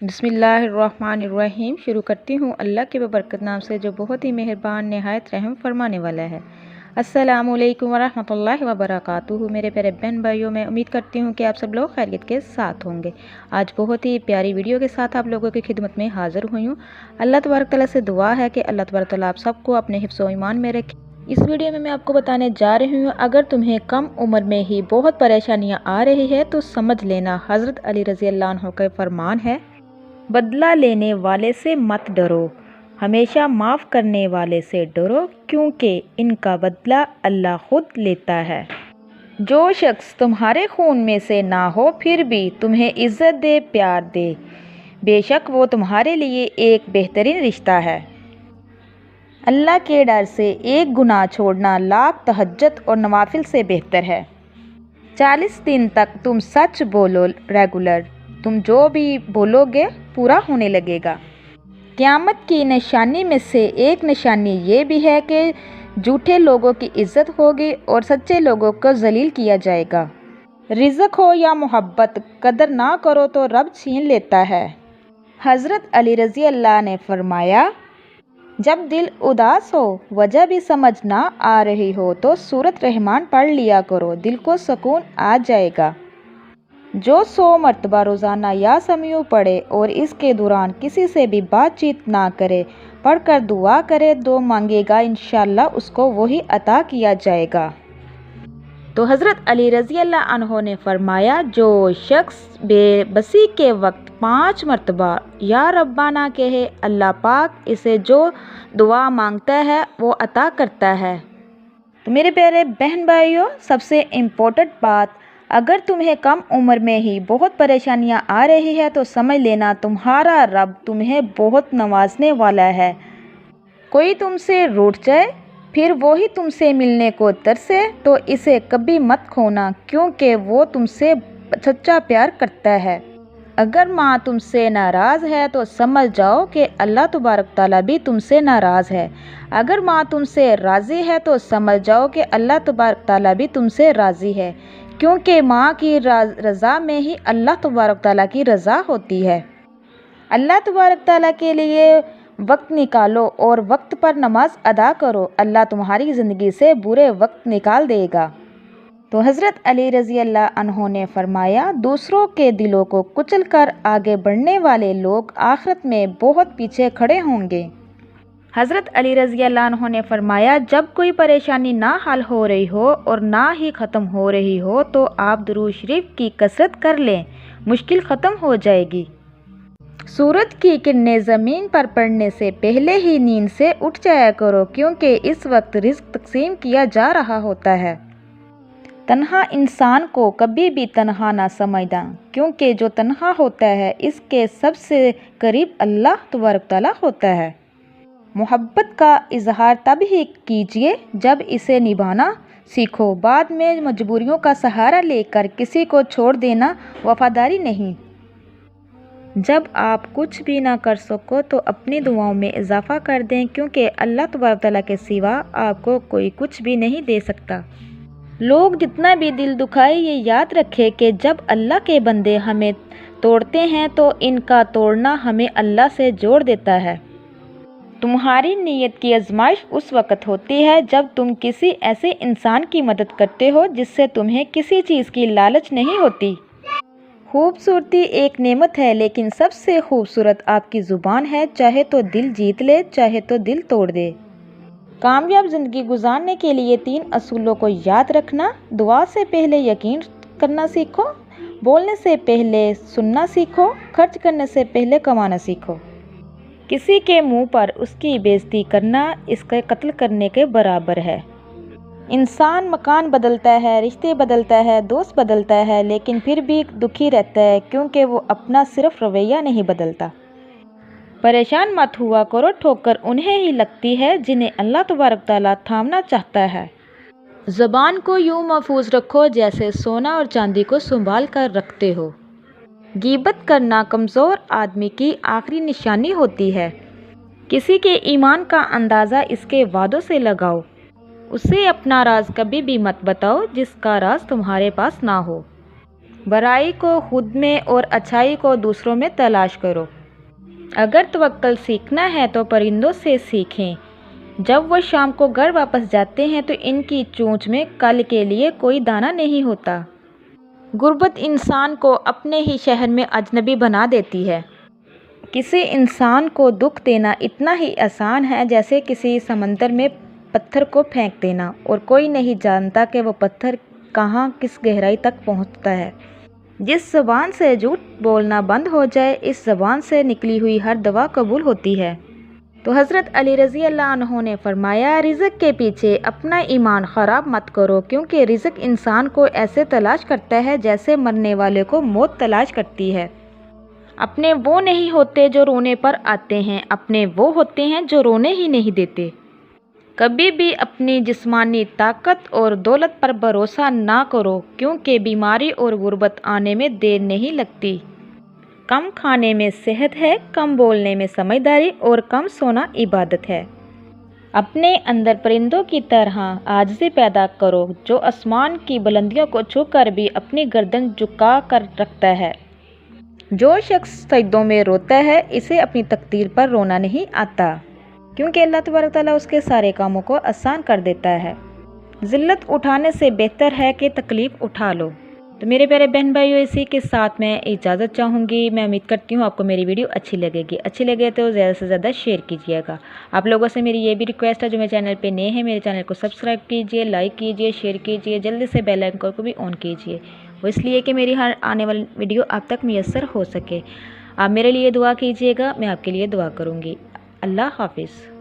بسم اللہ الرحمن الرحیم۔ شروع کرتی ہوں اللہ کے ببرکت نام سے جو بہت ہی مہربان نہایت رحم فرمانے والا ہے۔ السلام علیکم ورحمۃ اللہ وبرکاتہ۔ میرے پیارے بہن بھائیوں، میں امید کرتی ہوں کہ آپ سب لوگ خیریت کے ساتھ ہوں گے۔ آج بہت ہی پیاری ویڈیو کے ساتھ آپ لوگوں کی خدمت میں حاضر ہوئی ہوں۔ اللہ تبارک تعالیٰ سے دعا ہے کہ اللہ تبارک تعالیٰ آپ سب کو اپنے حفظ و ایمان میں رکھے۔ اس ویڈیو میں آپ کو بتانے جا رہی ہوں، اگر تمہیں کم عمر میں ہی بہت پریشانیاں آ رہی ہے تو سمجھ لینا حضرت علی رضی اللہ عنہ کا فرمان ہے، بدلہ لینے والے سے مت ڈرو، ہمیشہ معاف کرنے والے سے ڈرو، کیونکہ ان کا بدلہ اللہ خود لیتا ہے۔ جو شخص تمہارے خون میں سے نہ ہو پھر بھی تمہیں عزت دے، پیار دے، بے شک وہ تمہارے لیے ایک بہترین رشتہ ہے۔ اللہ کے ڈر سے ایک گناہ چھوڑنا لاکھ تہجد اور نوافل سے بہتر ہے۔ 40 دن تک تم سچ بولو، ریگولر تم جو بھی بولو گے پورا ہونے لگے گا۔ قیامت کی نشانی میں سے ایک نشانی یہ بھی ہے کہ جھوٹے لوگوں کی عزت ہوگی اور سچے لوگوں کو ذلیل کیا جائے گا۔ رزق ہو یا محبت، قدر نہ کرو تو رب چھین لیتا ہے۔ حضرت علی رضی اللہ نے فرمایا، جب دل اداس ہو، وجہ بھی سمجھ نہ آ رہی ہو تو سورۃ رحمان پڑھ لیا کرو، دل کو سکون آ جائے گا۔ جو 100 مرتبہ روزانہ یا سمیع پڑھے اور اس کے دوران کسی سے بھی بات چیت نہ کرے، پڑھ کر دعا کرے، دو مانگے گا، انشاءاللہ اس کو وہی عطا کیا جائے گا۔ تو حضرت علی رضی اللہ عنہ نے فرمایا، جو شخص بے بسی کے وقت 5 مرتبہ یا ربنا کہے، اللہ پاک اسے جو دعا مانگتا ہے وہ عطا کرتا ہے۔ تو میرے پیارے بہن بھائیوں، سب سے امپورٹنٹ بات، اگر تمہیں کم عمر میں ہی بہت پریشانیاں آ رہی ہے تو سمجھ لینا تمہارا رب تمہیں بہت نوازنے والا ہے۔ کوئی تم سے روٹھ جائے پھر وہی تم سے ملنے کو ترسے تو اسے کبھی مت کھونا، کیونکہ وہ تم سے سچا پیار کرتا ہے۔ اگر ماں تم سے ناراض ہے تو سمجھ جاؤ کہ اللہ تبارک تعالیٰ بھی تم سے ناراض ہے۔ اگر ماں تم سے راضی ہے تو سمجھ جاؤ کہ اللہ تبارک تعالیٰ بھی تم سے راضی ہے، کیونکہ ماں کی رضا میں ہی اللہ تبارک تعالیٰ کی رضا ہوتی ہے۔ اللہ تبارک تعالیٰ کے لیے وقت نکالو اور وقت پر نماز ادا کرو، اللہ تمہاری زندگی سے برے وقت نکال دے گا۔ تو حضرت علی رضی اللہ عنہ نے فرمایا، دوسروں کے دلوں کو کچل کر آگے بڑھنے والے لوگ آخرت میں بہت پیچھے کھڑے ہوں گے۔ حضرت علی رضی اللہ عنہ نے فرمایا، جب کوئی پریشانی نہ حل ہو رہی ہو اور نہ ہی ختم ہو رہی ہو تو آپ درود شریف کی کثرت کر لیں، مشکل ختم ہو جائے گی۔ سورج کی کرنیں زمین پر پڑنے سے پہلے ہی نیند سے اٹھ جایا کرو، کیونکہ اس وقت رزق تقسیم کیا جا رہا ہوتا ہے۔ تنہا انسان کو کبھی بھی تنہا نہ سمجھنا، کیونکہ جو تنہا ہوتا ہے اس کے سب سے قریب اللہ تبارک تعالیٰ ہوتا ہے۔ محبت کا اظہار تب ہی کیجیے جب اسے نبھانا سیکھو، بعد میں مجبوریوں کا سہارا لے کر کسی کو چھوڑ دینا وفاداری نہیں۔ جب آپ کچھ بھی نہ کر سکو تو اپنی دعاؤں میں اضافہ کر دیں، کیونکہ اللہ تبارک تعالیٰ کے سوا آپ کو کوئی کچھ بھی نہیں دے سکتا۔ لوگ جتنا بھی دل دکھائے، یہ یاد رکھے کہ جب اللہ کے بندے ہمیں توڑتے ہیں تو ان کا توڑنا ہمیں اللہ سے جوڑ دیتا ہے۔ تمہاری نیت کی آزمائش اس وقت ہوتی ہے جب تم کسی ایسے انسان کی مدد کرتے ہو جس سے تمہیں کسی چیز کی لالچ نہیں ہوتی۔ خوبصورتی ایک نعمت ہے، لیکن سب سے خوبصورت آپ کی زبان ہے، چاہے تو دل جیت لے، چاہے تو دل توڑ دے۔ کامیاب زندگی گزارنے کے لیے 3 اصولوں کو یاد رکھنا، دعا سے پہلے یقین کرنا سیکھو، بولنے سے پہلے سننا سیکھو، خرچ کرنے سے پہلے کمانا سیکھو۔ کسی کے منہ پر اس کی بےعزتی کرنا اس کے قتل کرنے کے برابر ہے۔ انسان مکان بدلتا ہے، رشتے بدلتا ہے، دوست بدلتا ہے، لیکن پھر بھی دکھی رہتا ہے، کیونکہ وہ اپنا صرف رویہ نہیں بدلتا۔ پریشان مت ہوا کرو، ٹھوکر انہیں ہی لگتی ہے جنہیں اللہ تبارک تعالیٰ تھامنا چاہتا ہے۔ زبان کو یوں محفوظ رکھو جیسے سونا اور چاندی کو سنبھال کر رکھتے ہو۔ غیبت کرنا کمزور آدمی کی آخری نشانی ہوتی ہے۔ کسی کے ایمان کا اندازہ اس کے وعدوں سے لگاؤ، اسے اپنا راز کبھی بھی مت بتاؤ جس کا راز تمہارے پاس نہ ہو۔ برائی کو خود میں اور اچھائی کو دوسروں میں تلاش کرو۔ اگر توکل سیکھنا ہے تو پرندوں سے سیکھیں۔ جب وہ شام کو گھر واپس جاتے ہیں تو ان کی چونچ میں کل کے لیے کوئی دانہ نہیں ہوتا۔ غربت انسان کو اپنے ہی شہر میں اجنبی بنا دیتی ہے۔ کسی انسان کو دکھ دینا اتنا ہی آسان ہے جیسے کسی سمندر میں پتھر کو پھینک دینا، اور کوئی نہیں جانتا کہ وہ پتھر کہاں کس گہرائی تک پہنچتا ہے۔ جس زبان سے جھوٹ بولنا بند ہو جائے، اس زبان سے نکلی ہوئی ہر دعا قبول ہوتی ہے۔ تو حضرت علی رضی اللہ عنہ نے فرمایا، رزق کے پیچھے اپنا ایمان خراب مت کرو، کیونکہ رزق انسان کو ایسے تلاش کرتا ہے جیسے مرنے والے کو موت تلاش کرتی ہے۔ اپنے وہ نہیں ہوتے جو رونے پر آتے ہیں، اپنے وہ ہوتے ہیں جو رونے ہی نہیں دیتے۔ کبھی بھی اپنی جسمانی طاقت اور دولت پر بھروسہ نہ کرو، کیونکہ بیماری اور غربت آنے میں دیر نہیں لگتی۔ کم کھانے میں صحت ہے، کم بولنے میں سمجھداری، اور کم سونا عبادت ہے۔ اپنے اندر پرندوں کی طرح عاجزی پیدا کرو، جو آسمان کی بلندیوں کو چھو کر بھی اپنی گردن جھکا کر رکھتا ہے۔ جو شخص سجدوں میں روتا ہے، اسے اپنی تقدیر پر رونا نہیں آتا، کیونکہ اللہ تبارک تعالیٰ اس کے سارے کاموں کو آسان کر دیتا ہے۔ ذلت اٹھانے سے بہتر ہے کہ تکلیف اٹھا لو۔ تو میرے پیارے بہن بھائیوں، اسی کے ساتھ میں اجازت چاہوں گی۔ میں امید کرتی ہوں آپ کو میری ویڈیو اچھی لگے گی۔ اچھی لگے تو زیادہ سے زیادہ شیئر کیجیے گا۔ آپ لوگوں سے میری یہ بھی ریکویسٹ ہے، جو میرے چینل پہ نئے ہیں، میرے چینل کو سبسکرائب کیجیے، لائک کیجیے، شیئر کیجیے، جلدی سے بیل آئکن کو بھی آن کیجیے، وہ اس لیے کہ میری ہر آنے والی ویڈیو آپ تک میسر ہو سکے۔ آپ میرے لیے دعا کیجیے گا، میں آپ کے لیے دعا کروں گی۔ اللہ حافظ۔